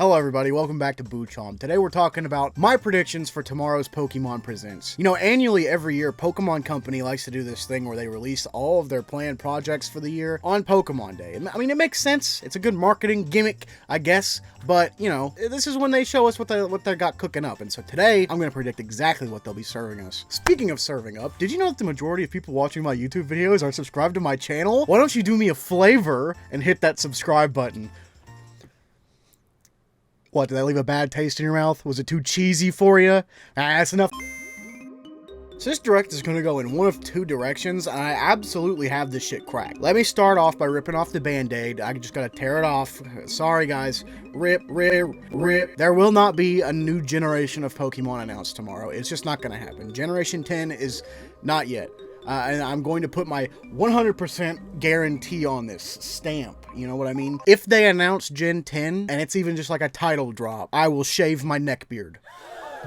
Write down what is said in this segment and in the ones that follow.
Hello everybody, welcome back to Boochom. Today we're talking about my predictions for tomorrow's Pokemon Presents. You know, annually every year, Pokemon Company likes to do this thing where they release all of their planned projects for the year on Pokemon Day. I mean, it makes sense. It's a good marketing gimmick, I guess. But, you know, this is when they show us what they got cooking up. And so today, I'm going to predict exactly what they'll be serving us. Speaking of serving up, did you know that the majority of people watching my YouTube videos are subscribed to my channel? Why don't you do me a favor and hit that subscribe button? What, did I leave a bad taste in your mouth? Was it too cheesy for you? That's enough. So this direct is going to go in one of two directions, and I absolutely have this shit cracked. Let me start off by ripping off the band-aid. I just gotta tear it off. Sorry guys. Rip. There will not be a new generation of Pokemon announced tomorrow. It's just not going to happen. Generation 10 is not yet. And I'm going to put my 100% guarantee on this stamp. You know what I mean? If they announce Gen 10, and it's even just like a title drop, I will shave my neck beard.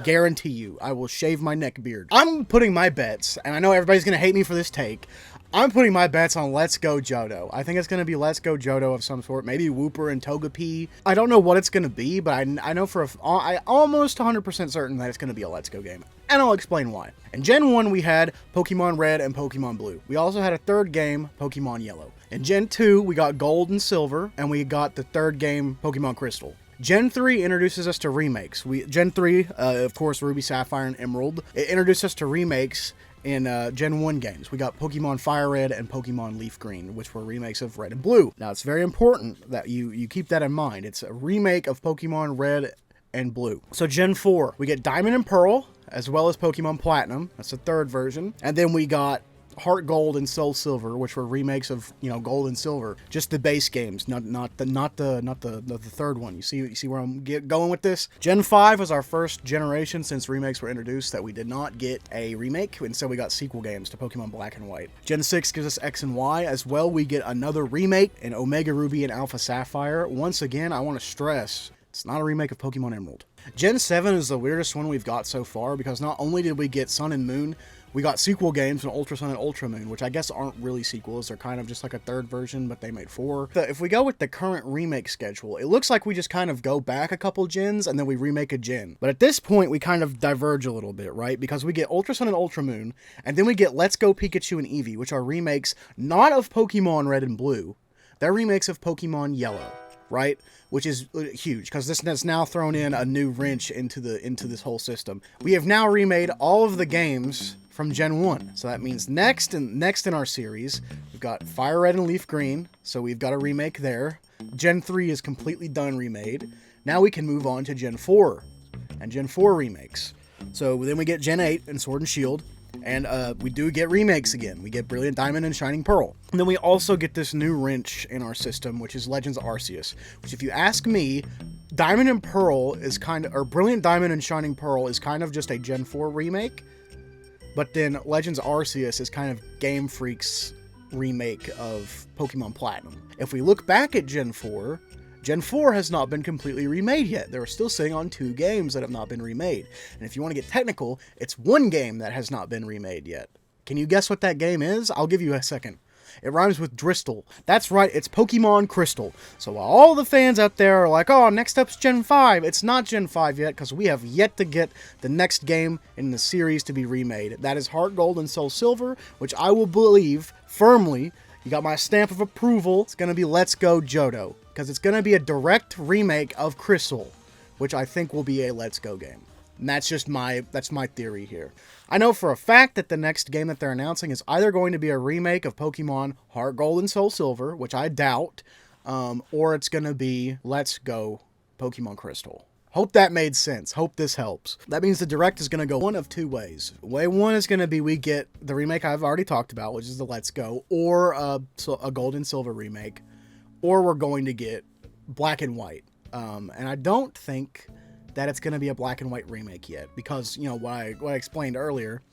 Guarantee you, I will shave my neck beard. I'm putting my bets, and I know everybody's going to hate me for this take. I'm putting my bets on Let's Go Johto. I think it's going to be Let's Go Johto of some sort. Maybe Wooper and Togepi. I don't know what it's going to be, but I know I almost 100% certain that it's going to be a Let's Go game. And I'll explain why. In Gen 1, we had Pokemon Red and Pokemon Blue. We also had a third game, Pokemon Yellow. In Gen 2, we got Gold and Silver, and we got the third game, Pokemon Crystal. Gen 3 introduces us to remakes. Gen 3, of course, Ruby, Sapphire, and Emerald. It introduced us to remakes in Gen 1 games. We got Pokemon Fire Red and Pokemon Leaf Green, which were remakes of Red and Blue. Now, it's very important that you keep that in mind. It's a remake of Pokemon Red and Blue. So Gen 4, we get Diamond and Pearl, as well as Pokemon Platinum. That's the third version. And then we got Heart Gold and Soul Silver, which were remakes of, you know, Gold and Silver, just the base games, not the third one. You see where I'm going with this? Gen 5 was our first generation since remakes were introduced that we did not get a remake, and so we got sequel games to Pokemon Black and White. Gen 6 gives us X and Y as well. We get another remake in Omega Ruby and Alpha Sapphire. Once again, I want to stress, it's not a remake of Pokemon Emerald. Gen 7 is the weirdest one we've got so far because not only did we get Sun and Moon, we got sequel games in Ultra Sun and Ultra Moon, which I guess aren't really sequels. They're kind of just like a third version, but they made 4. If we go with the current remake schedule, it looks like we just kind of go back a couple gens and then we remake a gen. But at this point, we kind of diverge a little bit, right? Because we get Ultra Sun and Ultra Moon, and then we get Let's Go Pikachu and Eevee, which are remakes not of Pokemon Red and Blue. They're remakes of Pokemon Yellow, right? Which is huge because this has now thrown in a new wrench into this whole system. We have now remade all of the games from Gen 1. So that means next in our series, we've got Fire Red and Leaf Green. So we've got a remake there. Gen 3 is completely done remade. Now we can move on to Gen 4 and Gen 4 remakes. So then we get Gen 8 and Sword and Shield. And we do get remakes again. We get Brilliant Diamond and Shining Pearl. And then we also get this new wrench in our system, which is Legends Arceus. Which, if you ask me, Diamond and Pearl is Brilliant Diamond and Shining Pearl is kind of just a Gen 4 remake. But then Legends Arceus is kind of Game Freak's remake of Pokemon Platinum. If we look back at Gen 4 has not been completely remade yet. They're still sitting on 2 games that have not been remade. And if you want to get technical, it's 1 game that has not been remade yet. Can you guess what that game is? I'll give you a second. It rhymes with Dristle. That's right, it's Pokemon Crystal. So while all the fans out there are like, oh, next up's Gen 5, it's not Gen 5 yet, because we have yet to get the next game in the series to be remade. That is Heart Gold and Soul Silver, which I will believe firmly, you got my stamp of approval, it's going to be Let's Go Johto. Because it's going to be a direct remake of Crystal, which I think will be a Let's Go game. And that's my theory here. I know for a fact that the next game that they're announcing is either going to be a remake of Pokemon Heart Gold and Soul Silver, which I doubt, or it's going to be Let's Go Pokemon Crystal. Hope that made sense. Hope this helps. That means the direct is going to go one of 2 ways. Way 1 is going to be we get the remake I've already talked about, which is the Let's Go, or a Gold and Silver remake. Or we're going to get Black and White. And I don't think that it's going to be a Black and White remake yet. Because, you know, what I explained earlier.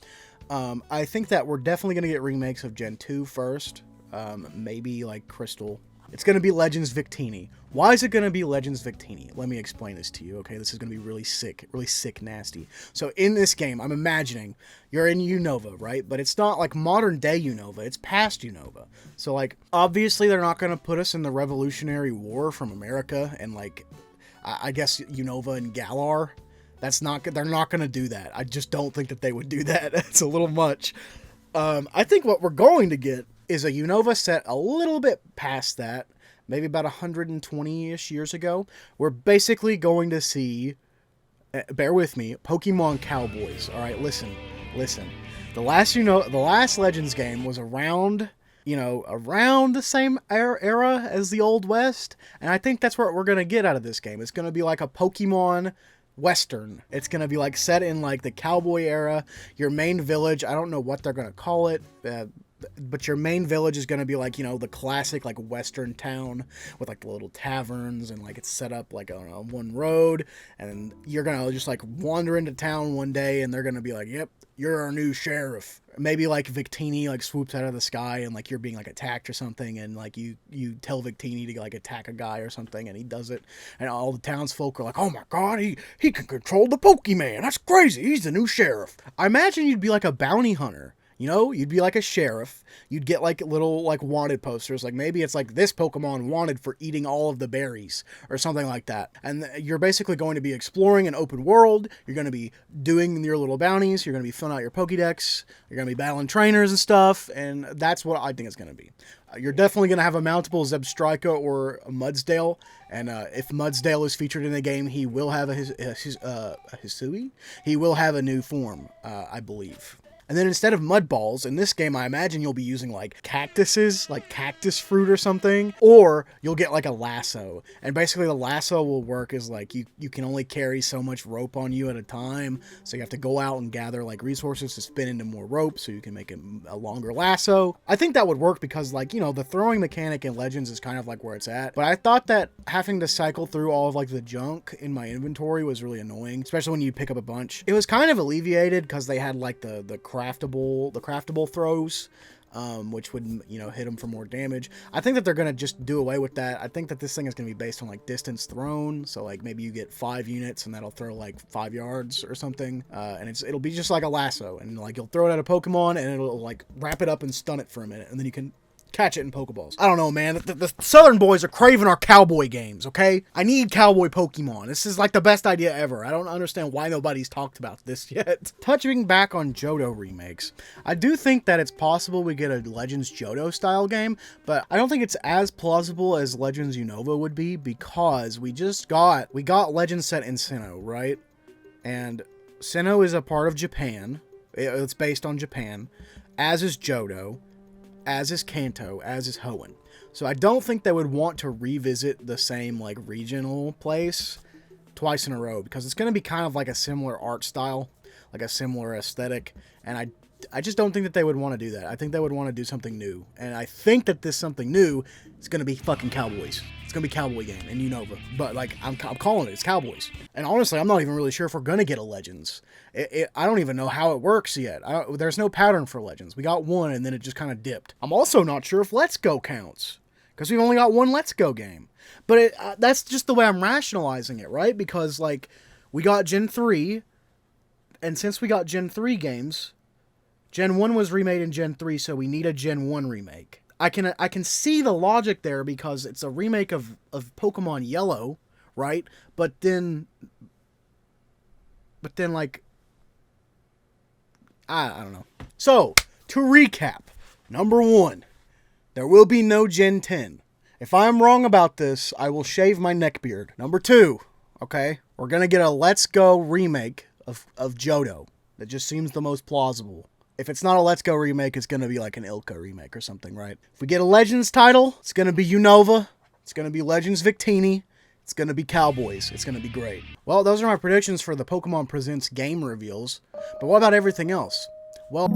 I think that we're definitely going to get remakes of Gen 2 first. Maybe like Crystal. It's going to be Legends Victini. Why is it going to be Legends Victini? Let me explain this to you, okay? This is going to be really sick, nasty. So in this game, I'm imagining you're in Unova, right? But it's not like modern day Unova. It's past Unova. So like, obviously they're not going to put us in the Revolutionary War from America and like I guess Unova and Galar. They're not going to do that. I just don't think that they would do that. It's a little much. I think what we're going to get is a Unova set a little bit past that, maybe about 120-ish years ago. We're basically going to see, bear with me, Pokemon Cowboys. All right, listen. The last Legends game was around the same era as the Old West, and I think that's what we're going to get out of this game. It's going to be like a Pokemon Western. It's going to be like set in like the cowboy era. Your main village, I don't know what they're going to call it, but your main village is going to be like, the classic like Western town with like the little taverns, and like it's set up like on one road, and you're going to just like wander into town one day and they're going to be like, yep, you're our new sheriff. Maybe like Victini like swoops out of the sky and like you're being like attacked or something, and like you tell Victini to like attack a guy or something, and he does it, and all the townsfolk are like, oh my god, he can control the Pokemon. That's crazy. He's the new sheriff. I imagine you'd be like a bounty hunter. You'd be like a sheriff. You'd get like little like wanted posters. Like maybe it's like this Pokemon wanted for eating all of the berries or something like that. And you're basically going to be exploring an open world. You're going to be doing your little bounties. You're going to be filling out your Pokédex. You're going to be battling trainers and stuff. And that's what I think it's going to be. You're definitely going to have a mountable Zebstrika or a Mudsdale. And if Mudsdale is featured in the game, he will have a Hisui. He will have a new form, I believe. And then instead of mud balls, in this game, I imagine you'll be using like cactuses, like cactus fruit or something, or you'll get like a lasso. And basically the lasso will work as like you can only carry so much rope on you at a time. So you have to go out and gather like resources to spin into more rope so you can make a longer lasso. I think that would work because like, the throwing mechanic in Legends is kind of like where it's at. But I thought that having to cycle through all of like the junk in my inventory was really annoying, especially when you pick up a bunch. It was kind of alleviated because they had like the craftable throws, which would, hit them for more damage. I think that they're going to just do away with that. I think that this thing is going to be based on like distance thrown. So like maybe you get 5 units and that'll throw like 5 yards or something. And it'll be just like a lasso, and like you'll throw it at a Pokemon and it'll like wrap it up and stun it for a minute, and then you can catch it in Pokeballs. I don't know, man. The Southern boys are craving our cowboy games, okay? I need cowboy Pokemon. This is like the best idea ever. I don't understand why nobody's talked about this yet. Touching back on Johto remakes, I do think that it's possible we get a Legends Johto style game, but I don't think it's as plausible as Legends Unova would be, because we got Legends set in Sinnoh, right? And Sinnoh is a part of Japan. It's based on Japan, as is Johto, as is Kanto, as is Hoenn. So I don't think they would want to revisit the same like regional place twice in a row, because it's going to be kind of like a similar art style, like a similar aesthetic, and I just don't think that they would want to do that. I think they would want to do something new, and I think that this something new is going to be fucking Cowboys. It's going to be Cowboy game in Unova, but like I'm calling it. It's Cowboys. And honestly, I'm not even really sure if we're going to get a Legends. I don't even know how it works yet. There's no pattern for Legends. We got one, and then it just kind of dipped. I'm also not sure if Let's Go counts, because we've only got one Let's Go game. But that's just the way I'm rationalizing it, right? Because like we got Gen 3, and since we got Gen 3 games, Gen 1 was remade in Gen 3, so we need a Gen 1 remake. I can see the logic there, because it's a remake of Pokemon Yellow, right? But then like, I don't know. So, to recap, number 1, there will be no Gen 10. If I'm wrong about this, I will shave my neck beard. Number 2, okay, we're gonna get a Let's Go remake of Johto. That just seems the most plausible. If it's not a Let's Go remake, it's going to be like an Ilka remake or something, right? If we get a Legends title, it's going to be Unova. It's going to be Legends Victini. It's going to be Cowboys. It's going to be great. Well, those are my predictions for the Pokemon Presents game reveals. But what about everything else? Well...